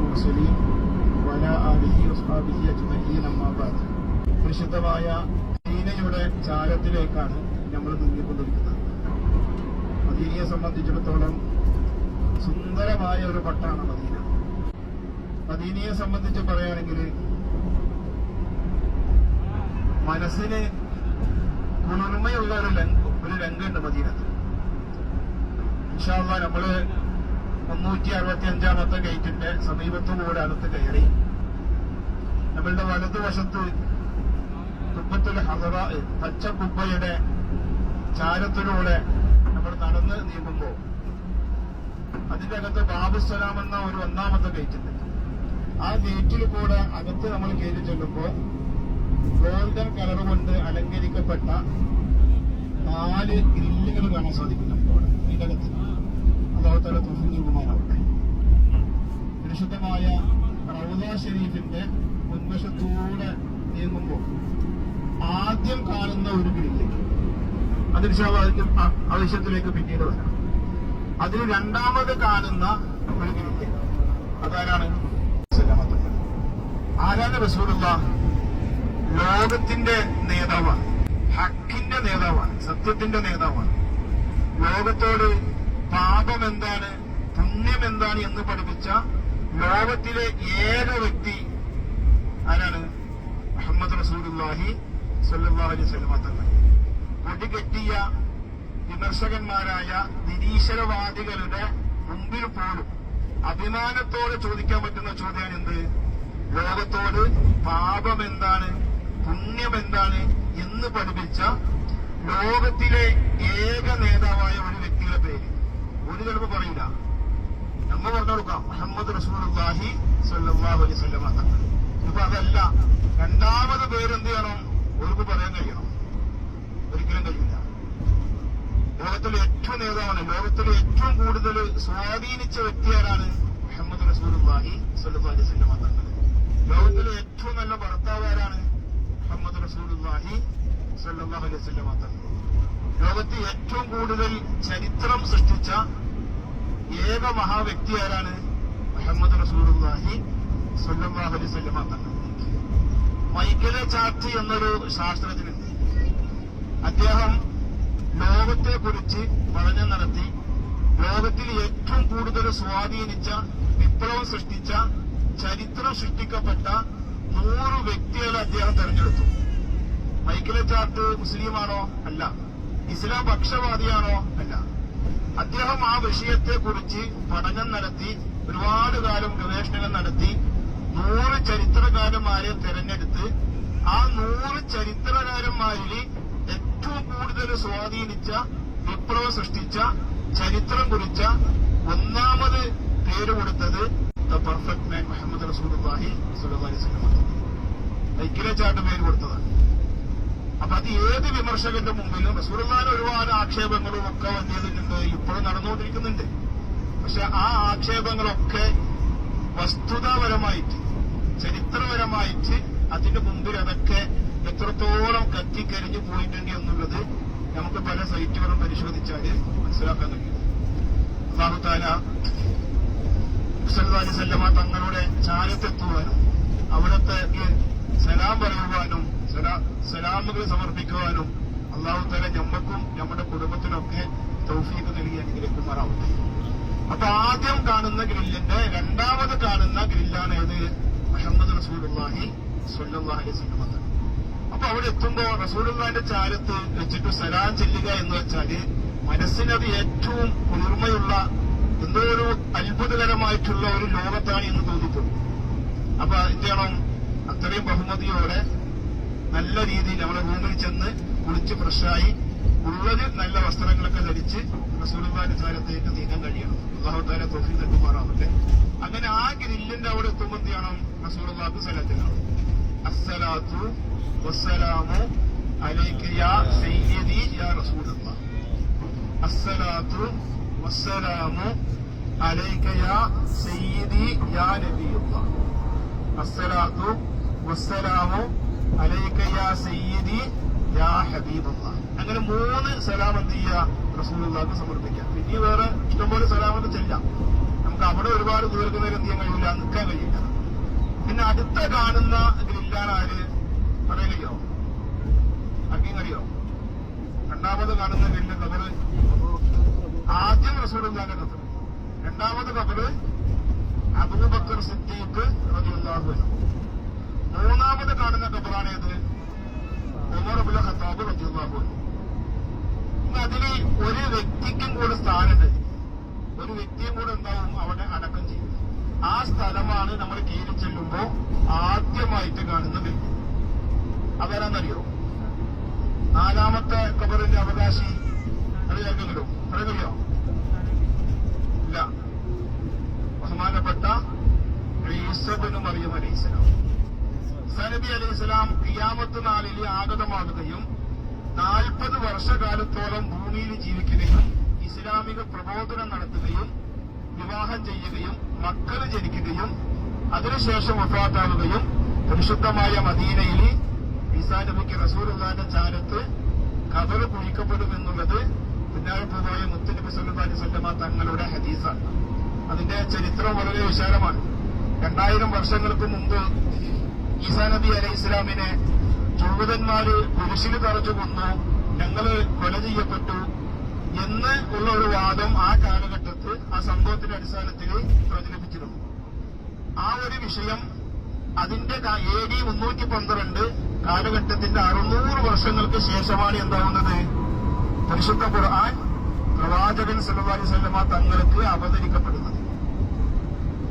المرسلين وعلى آله وصحبه أجمعين أما بعد. പരിശുദ്ധമായ മദീനയുടെ ചാരത്തിലേക്കാണ് നമ്മൾ നീങ്ങിക്കൊണ്ടിരിക്കുന്നത്. മദീനയെ സംബന്ധിച്ചിടത്തോളം സുന്ദരമായ ഒരു പട്ടാണ് മദീന. മദീനയെ സംബന്ധിച്ച് പറയുകയാണെങ്കിൽ മനസ്സിന് കുളിർമയുള്ള ഒരു രംഗമുണ്ട് മദീനത്ത്. ഇൻഷാ അല്ലാഹ് നമ്മള് 365-ാമത്തെ ഗേറ്റിന്റെ സമീപത്തുകൂടെ അകത്ത് കയറി നമ്മളുടെ വലതുവശത്ത് കുബ്ബത്തുൽ ഹദറ പച്ച കുബ്ബയുടെ ചാരത്തിലൂടെ നമ്മൾ നടന്ന് നീങ്ങുമ്പോൾ അതിന്റെ അകത്ത് ബാബുസലാം എന്ന ഒരു 1-ാമത്തെ ഗേറ്റ് ഉണ്ട്. ആ ഗേറ്റിൽ കൂടെ അകത്ത് നമ്മൾ കയറി ചെല്ലുമ്പോൾ ഗോൾഡൻ കളർ കൊണ്ട് അലങ്കരിക്കപ്പെട്ട 4 ഗ്രില്ലുകൾ കാണാൻ സാധിക്കും നമുക്കവിടെ. ഇതിന്റെ അകത്ത് അല്ലാഹു തആല തൗഫീഖ് നൽകുമാറാവട്ടെ. പരിശുദ്ധമായ റൗദ ഷരീഫിന്റെ മുൻവശത്തൂടെ നീങ്ങുമ്പോൾ ആദ്യം കാണുന്ന ഒരു ഗ്രില്ല്, അതിന് അതിന്റെ ആവശ്യത്തിലേക്ക് പിന്നീട് വരാം. അതിന് രണ്ടാമത് കാണുന്ന ഒരു ഗ്രില്ല് അതാരാണ്? ആരാണ്? റസൂലുള്ളാഹ്. ലോകത്തിന്റെ നേതാവാണ്, ഹക്കിന്റെ നേതാവാണ്, സത്യത്തിന്റെ നേതാവാണ്. ലോകത്തോട് പാപം എന്താണ്, പുണ്യം എന്താണ് എന്ന് പഠിപ്പിച്ച ലോകത്തിലെ ഏക വ്യക്തി ആരാണ്? മുഹമ്മദ് റസൂലുള്ളാഹി സ്വല്ലല്ലാഹു അലൈഹി വസല്ലം തങ്ങൾ. കൊടികെട്ടിയ വിമർശകന്മാരായ നിരീശ്വരവാദികളുടെ മുമ്പിൽ പോലും അഭിമാനത്തോടെ ചോദിക്കാൻ പറ്റുന്ന ചോദ്യമാണ് എന്ത്? ലോകത്തോട് പാപം എന്താണ്, പുണ്യം എന്താണ് എന്ന് പഠിപ്പിച്ച ലോകത്തിലെ ഏക നേതാവായ ഒരു വ്യക്തിയുടെ പേര് ഒരു ചിലപ്പോൾ പറയില്ല. നമ്മൾ പറഞ്ഞു കൊടുക്കാം മുഹമ്മദ് റസൂലുള്ളാഹി സ്വല്ലല്ലാഹു അലൈഹി വസല്ലം തങ്ങൾ. ഇപ്പൊ അതല്ല, രണ്ടാമത് പേര് എന്ത് ചെയ്യണം? അവർക്ക് പറയാൻ കഴിയണം. ഒരിക്കലും കഴിയില്ല. ലോകത്തിലെ ഏറ്റവും നേതാവാണ്, ലോകത്തിലെ ഏറ്റവും കൂടുതൽ സ്വാധീനിച്ച വ്യക്തി ആരാണ്? മുഹമ്മദ് റസൂലുള്ളാഹി സ്വല്ലല്ലാഹു അലൈഹി വസല്ലം തങ്ങൾ. ലോകത്തിലെ ഏറ്റവും നല്ല ഭർത്താവ് ആരാണ്? മുഹമ്മദ് റസൂലുള്ളാഹി സ്വല്ലല്ലാഹു അലൈഹി വസല്ലം തങ്ങൾ. ലോകത്ത് ഏറ്റവും കൂടുതൽ ചരിത്രം സൃഷ്ടിച്ച ഏക മഹാവ്യക്തി ആരാണ്? മുഹമ്മദ് റസൂലുള്ളാഹി സ്വല്ലല്ലാഹു അലൈഹി വസല്ലം തങ്ങൾ. മൈക്കലെ ചാർട്ടി എന്നൊരു ശാസ്ത്രജ്ഞനുണ്ട്. അദ്ദേഹം ലോകത്തെ കുറിച്ച് പഠനം നടത്തി ലോകത്തിൽ ഏറ്റവും കൂടുതൽ സ്വാധീനിച്ച, വിപ്ലവം സൃഷ്ടിച്ച, ചരിത്രം സൃഷ്ടിക്കപ്പെട്ട 100 വ്യക്തികളെ അദ്ദേഹം തെരഞ്ഞെടുത്തു. മൈക്കലെ ചാർട്ട് മുസ്ലിമാണോ? അല്ല. ഇസ്ലാം പക്ഷപാതിയാണോ? അല്ല. അദ്ദേഹം ആ വിഷയത്തെ കുറിച്ച് പഠനം നടത്തി ഒരുപാട് കാലം ഗവേഷണങ്ങൾ നടത്തി 100 ചരിത്രകാരന്മാരെ തെരഞ്ഞെടുത്ത് ആ 100 ചരിത്രകാരന്മാരിൽ ഏറ്റവും കൂടുതൽ സ്വാധീനിച്ച, വിപ്ലവം സൃഷ്ടിച്ച, ചരിത്രം കുറിച്ച 1-ാമത് പേര് കൊടുത്തത് ദ പെർഫെക്റ്റ് മാൻ മുഹമ്മദ് റസൂലുള്ളാഹി സ്വല്ലല്ലാഹു അലൈഹി വസല്ലം. മൈക്കലെ ചാർട്ട് പേര് കൊടുത്തതാണ്. അപ്പൊ അത് ഏത് വിമർശകന്റെ മുമ്പിലും റസൂലുള്ളാഹിന് ഒരുപാട് ആക്ഷേപങ്ങളും ഒക്കെ വന്നിട്ടുണ്ട്, ഇപ്പോഴും നടന്നുകൊണ്ടിരിക്കുന്നുണ്ട്. പക്ഷെ ആ ആക്ഷേപങ്ങളൊക്കെ വസ്തുതാപരമായിട്ട്, ചരിത്രപരമായിട്ട് അതിന്റെ മുമ്പിൽ അതൊക്കെ എത്രത്തോളം കത്തിക്കരിഞ്ഞു പോയിട്ടുണ്ട് എന്നുള്ളത് നമുക്ക് പല സൈറ്റുകളും പരിശോധിച്ചാൽ മനസ്സിലാക്കാൻ കഴിയും. അല്ലാഹു തആല സല്ലല്ലാഹു അലൈഹി വസല്ലം തങ്ങളുടെ ചാരത്തെത്തുവാനും അവിടത്തേക്ക് സലാം പറയുവാനും സലാമുകൾ സമർപ്പിക്കുവാനും അല്ലാഹു തആല നമ്മക്കും നമ്മുടെ കുടുംബത്തിനൊക്കെ തൗഫീഖ് നൽകി അനുഗ്രഹിക്കുമാറാവട്ടെ. അപ്പൊ ആദ്യം കാണുന്ന ഗ്രില്ലിന്റെ രണ്ടാമത് കാണുന്ന ഗ്രില്ലാണ് ഏത്? മുഹമ്മദ് റസൂലുള്ളാഹി സ്വല്ലല്ലാഹു അലൈഹി വസല്ലം തങ്ങൾ. അപ്പൊ അവിടെ എത്തുമ്പോ റസൂലുള്ളാഹിന്റെ ചാരത്ത് വെച്ചിട്ട് സലാം ചെല്ലുക എന്ന് വെച്ചാല് മനസ്സിനത് ഏറ്റവും കുളിർമയുള്ള, എന്തോ ഒരു അത്ഭുതകരമായിട്ടുള്ള ഒരു ലോകത്താണ് എന്ന് തോന്നിപ്പോകും. അപ്പൊ എന്ത് ചെയ്യണം? അത്രയും ബഹുമതിയോടെ നല്ല രീതിയിൽ നമ്മുടെ റൂമിൽ ചെന്ന് കുളിച്ച് ഫ്രഷായി ഉള്ളത് നല്ല വസ്ത്രങ്ങളൊക്കെ ധരിച്ച് റസൂലുള്ളാഹിന്റെ ചാരത്തേക്ക് നീങ്ങാൻ കഴിയണം. അല്ലാഹു തആല തൗഫീഖ് നൽകുമാറാവട്ടെ. അങ്ങനെ ആ ഗ്രില്ലിന്റെ അവിടെ എത്തുമ്പോൾ എന്ത് ചെയ്യണം? റസൂലുള്ളാഹിക്ക് സലാത്ത് ചെല്ലണം. അസ്സലാത്തു വസ്സലാമു അലൈക യാ സയ്യിദി യാ റസൂലല്ലാഹ്. അസ്സലാത്തു വസ്സലാമു അലൈക യാ സയ്യിദി യാ നബിയുല്ലാഹ്. അസ്സലാത്തു വസ്സലാമു അലൈക യാ സയ്യിദി യാ ഹബീബല്ലാഹ്. അങ്ങനെ 3 സലാം എന്ത് ചെയ്യുക? റസൂലുള്ളാഹിക്ക് സമർപ്പിക്കാം. പിന്നെ വേറെ ഇഷ്ടംപോലെ സലാമൊക്കെ ചെല്ലാം. നമുക്ക് അവിടെ ഒരുപാട് ദൂരത്തിന് എന്ത് ചെയ്യാൻ കഴിയില്ല, നിൽക്കാൻ കഴിയില്ല. അടുത്ത കാണുന്ന ഗ്രില്ലാണ് ആര് അറിയോ? അറിയോ? രണ്ടാമത് കാണുന്ന ഗ്രില്ല് കബറ് ആദ്യം റസൂലുള്ളാഹിന്റെ ഖബർ, രണ്ടാമത് ഖബർ അബൂബക്കർ സിദ്ദീഖ് റളിയല്ലാഹു അൻഹു, മൂന്നാമത് കാണുന്ന ഖബറാണ് ഏത്? ഉമർ ഇബ്നുൽ ഖത്താബ് റളിയല്ലാഹു അൻഹു. ഇന്ന് അതിന് ഒരു വ്യക്തിക്കും കൂടെ സ്ഥാനമുണ്ട്, ഒരു വ്യക്തിയും കൂടെ ഉണ്ടാവും അവിടെ അടക്കം ചെയ്യും. ആ സ്ഥലമാണ് നമ്മൾ കീഴിൽ ചെല്ലുമ്പോ ആദ്യമായിട്ട് കാണുന്ന വ്യക്തി. അതാരാന്നറിയോ? നാലാമത്തെ ഖബറിന്റെ അവകാശി അറിയാമെങ്കിലും അറിയോ? ഇല്ല. ബഹുമാനപ്പെട്ട ഈസാ ഇബ്നു മറിയം അലൈഹിസ്സലാം. ഈസാ നബി അലൈഹിസ്സലാം ഖിയാമത്ത് നാളിൽ ആഗതമാകുകയും 40 വർഷകാലത്തോളം ഭൂമിയിൽ ജീവിക്കുകയും ഇസ്ലാമിക പ്രബോധനം നടത്തുകയും വിവാഹം ചെയ്യുകയും മക്കൾ ജനിക്കുകയും അതിനുശേഷം വഫാത്താവുകയും പരിശുദ്ധമായ മദീനയിൽ ഈസാ നബിക്ക് റസൂലുള്ളാഹിന്റെ ചാരത്ത് ഖബർ കുഴിക്കപ്പെടുമെന്നുള്ളത് പിന്നാലെ പോയ മുത്തുനബി സല്ലല്ലാഹു അലൈഹി വസല്ലമ തങ്ങളുടെ ഹദീസാണ്. അതിന്റെ ചരിത്രം വളരെ വിശാലമാണ്. 2000 വർഷങ്ങൾക്ക് മുമ്പ് ഈസാ നബി അലൈഹി ഇസ്ലാമിനെ ജൂതന്മാര് കുരിശിൽ തറച്ചു കൊന്നു, ഞങ്ങള് കൊല ചെയ്യപ്പെട്ടു എന്ന് ഉള്ള ഒരു വാദം ആ കാലഘട്ടത്തിൽ ആ സംഭവത്തിന്റെ അടിസ്ഥാനത്തിൽ പ്രചരിപ്പിച്ചിരുന്നു. ആ ഒരു വിഷയം അതിന്റെ AD 312 കാലഘട്ടത്തിന്റെ 600 വർഷങ്ങൾക്ക് ശേഷമാണ് എന്താവുന്നത്? പരിശുദ്ധ ഖുർആൻ പ്രവാചകൻ സല്ലല്ലാഹു അലൈഹി വസല്ലമ തങ്ങൾക്ക് അവതരിക്കപ്പെടുന്നത്.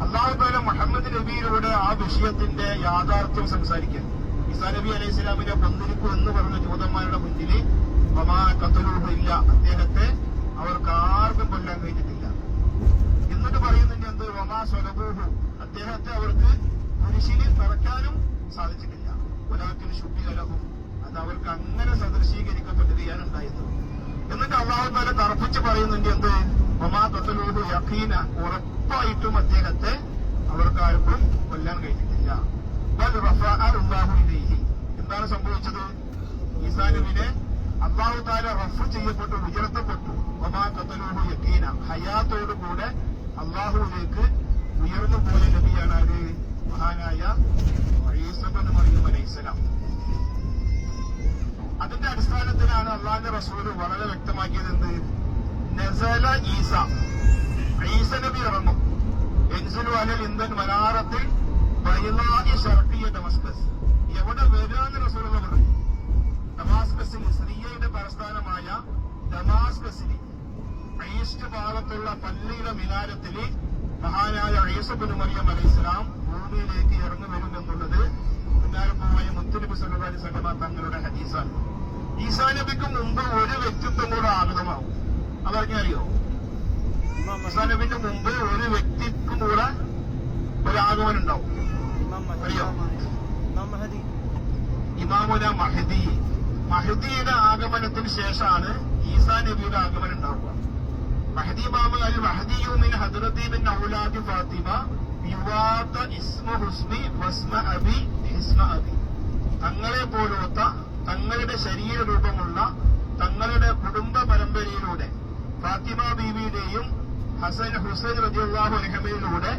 അല്ലാഹു തആല മുഹമ്മദ് നബിയിലൂടെ ആ വിഷയത്തിന്റെ യാഥാർത്ഥ്യം സംസാരിക്കാൻ ഈസാ നബി അലൈഹി സ്വലാമിനെ കൊന്നിരിക്കും എന്ന് പറഞ്ഞ ജൂതന്മാരുടെ മുന്നിൽ വമാ ഖതലൂഹു ഇല്ല, അദ്ദേഹത്തെ അവർക്ക് ആർക്കും കൊല്ലാൻ കഴിഞ്ഞിട്ടില്ല. എന്നിട്ട് പറയുന്നുണ്ട് എന്ത്? വമാ സ്വലബൂഹു, അദ്ദേഹത്തെ അവർക്ക് കുരിശിൽ തറയ്ക്കാനും സാധിച്ചിട്ടില്ല. വലാകിൻ ശുബ്ബിഹ ലഹും, അത് അവർക്ക് അങ്ങനെ സദൃശീകരിക്കപ്പെടുകയാണ് ഉണ്ടായത്. എന്നിട്ട് അല്ലാഹു തആല തർപ്പിച്ച് പറയുന്നുണ്ട് എന്ത്? വമാ ഖതലൂഹു യഖീന, ഉറപ്പായിട്ടും അദ്ദേഹത്തെ അവർക്ക് ആർക്കും കൊല്ലാൻ കഴിഞ്ഞിട്ടില്ല. ബൽ റഫഅഹു ഇലൈഹി, എന്താണ് സംഭവിച്ചത്? ഈസാ നബിയെ അല്ലാഹു തആല റഫ്ഉ ചെയ്യപ്പെട്ടു, ഉയർത്തപ്പെട്ടു. വമാ ഖതലൂഹു യഖീന, ഹയാത്തോടുകൂടെ അല്ലാഹുവിലേക്ക് ഉയർന്നു പോയ നബിയാണ് ആര്? മഹാനായ ഈസാ ഇബ്നു മറിയം അലൈഹിസ്സലാം. അതിന്റെ അടിസ്ഥാനത്തിലാണ് അല്ലാഹുവിന്റെ റസൂല് വളരെ വ്യക്തമാക്കിയത് എന്ത്? നസല ഈസ, ഈസ നബി ഇറങ്ങും. യൻസിലു അലൽ ഇൻദൻ മനാറത്തിൽ ബൈളാഇ ശർഖിയ ഡമസ്കസ്, എവിടെ വരാന്ന് റസൂലുള്ള പറഞ്ഞു? ഡമാസ്കസിൽ, സിറിയയുടെ തലസ്ഥാനമായ ഡമാസ്കസിൽ ഈസ്റ്റ് ഭാഗത്തുള്ള പള്ളിയുടെ മിനാരത്തിൽ മഹാനായ ഈസാ ഇബ്നു മറിയം അലൈഹിസ്സലാം ഭൂമിയിലേക്ക് ഇറങ്ങി വരുമെന്നുള്ളത് പിന്നാലെ പോയ മുത്തുനബി സല്ലല്ലാഹു അലൈഹി വസല്ലമ തങ്ങളുടെ ഹദീസാണ്. ഈസാ നബിക്ക് മുമ്പ് ഒരു വ്യക്തിത്വം കൂടെ ആഗതമാവും. അതറിഞ്ഞറിയോ? ഈസാ നബിന്റെ മുമ്പ് ഒരു വ്യക്തിക്കും കൂടെ ഒരു ആഗമനം ഉണ്ടാവും. അറിയോ? ഇമാമുന മഹദി. മഹദിയുടെ ആഗമനത്തിന് ശേഷമാണ് ഈസാ നബിയുടെ ആഗമനം ഉണ്ടാവുക. മഹദി ഇമാമ അൽ മഹദിയു മിൻ ഹദ്റതി മിൻ ഔലാദി ഫാത്തിമ യുവാത ഇസ്മു ഹുസ്മി വസ്മ അബി ഹിസ്മ അബി, തങ്ങളെ പോലത്തെ തങ്ങളുടെ ശരീര രൂപമുള്ള തങ്ങളുടെ കുടുംബ പരമ്പരയിലൂടെ ഫാത്തിമ ബീവിയുടെയും ഹുസൈൻ റളിയല്ലാഹു അൻഹുവിലൂടെ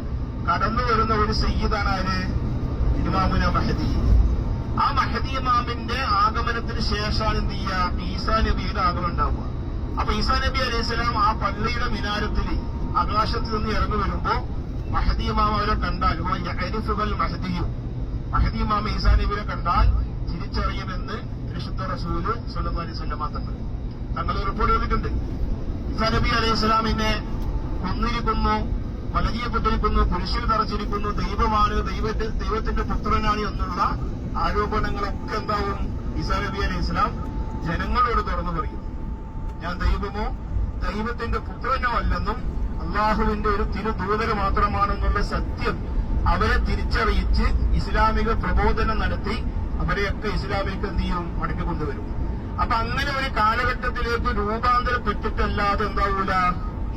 കടന്നു വരുന്ന ഒരു സയ്യിദാണ് ആര്? ഇമാമുന മഹദി. ആ മഹദി ഇമാമിന്റെ ആഗമനത്തിന് ശേഷമാണ് എന്ത് ചെയ്യുക? ഈസാ നബിയുടെ ആഗമനം ഉണ്ടാവുക. അപ്പൊ ഈസാ നബി അലൈഹിസ്സലാം ആ പള്ളിയുടെ മിനാരത്തിൽ ആകാശത്ത് നിന്ന് ഇറങ്ങി വരുമ്പോ മഹദി ഇമാം അവരെ കണ്ടാൽ മഹദിയും, മഹദി ഇമാം ഈസാ നബിയെ കണ്ടാൽ തിരിച്ചറിയുമെന്ന് പരിശുദ്ധ റസൂല് സ്വല്ലല്ലാഹു അലൈഹി വസല്ലമ തങ്ങൾ റിപ്പോർട്ട് ചെയ്തിട്ടുണ്ട്. ഈസാ നബി അലൈഹിസ്സലാമിനെ കൊന്നിരിക്കുന്നു, കൊല ചെയ്യപ്പെട്ടിരിക്കുന്നു, കുരിശിൽ തറച്ചിരിക്കുന്നു, ദൈവമാണ്, ദൈവത്തിന്റെ പുത്രനാണ് എന്നുള്ള ആരോപണങ്ങളൊക്കെ എന്താവും? ഈസാ നബി അലൈഹി ഇസ്ലാം ജനങ്ങളോട് തുറന്നു പറയും, ഞാൻ ദൈവമോ ദൈവത്തിന്റെ പുത്രനോ അല്ലെന്നും അള്ളാഹുവിന്റെ ഒരു തിരുദൂതര് മാത്രമാണെന്നുള്ള സത്യം അവരെ തിരിച്ചറിയിച്ച് ഇസ്ലാമിക പ്രബോധനം നടത്തി അവരെയൊക്കെ ഇസ്ലാമിലേക്ക് എന്ത് ചെയ്യും? മടക്കി കൊണ്ടുവരും. അപ്പൊ അങ്ങനെ ഒരു കാലഘട്ടത്തിലേക്ക് രൂപാന്തരപ്പെട്ടിട്ടല്ലാതെ എന്താവൂല?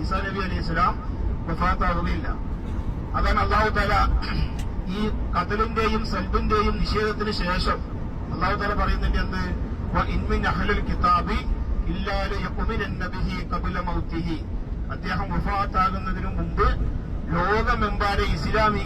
ഈസാ നബി അലൈഹി ഇസ്ലാം വഫാത്താവുകയില്ല. അതാണ് അല്ലാഹു തആല ഈ ഖത്ലിന്റെയും സൽബിന്റെയും നിഷേധത്തിന് ശേഷം അല്ലാഹു തആല പറയുന്നുണ്ട് എന്ത്? വഇൻ മിൻ അഹ്ലിൽ കിതാബി ഇല്ലാ ലയഖുമിനന്ന ബിഹി ഖബ്ല മൗതിഹി, അദ്ദേഹം വഫാത്താകുന്നതിനു മുമ്പ് ലോകമെമ്പാടെ ഇസ്ലാമി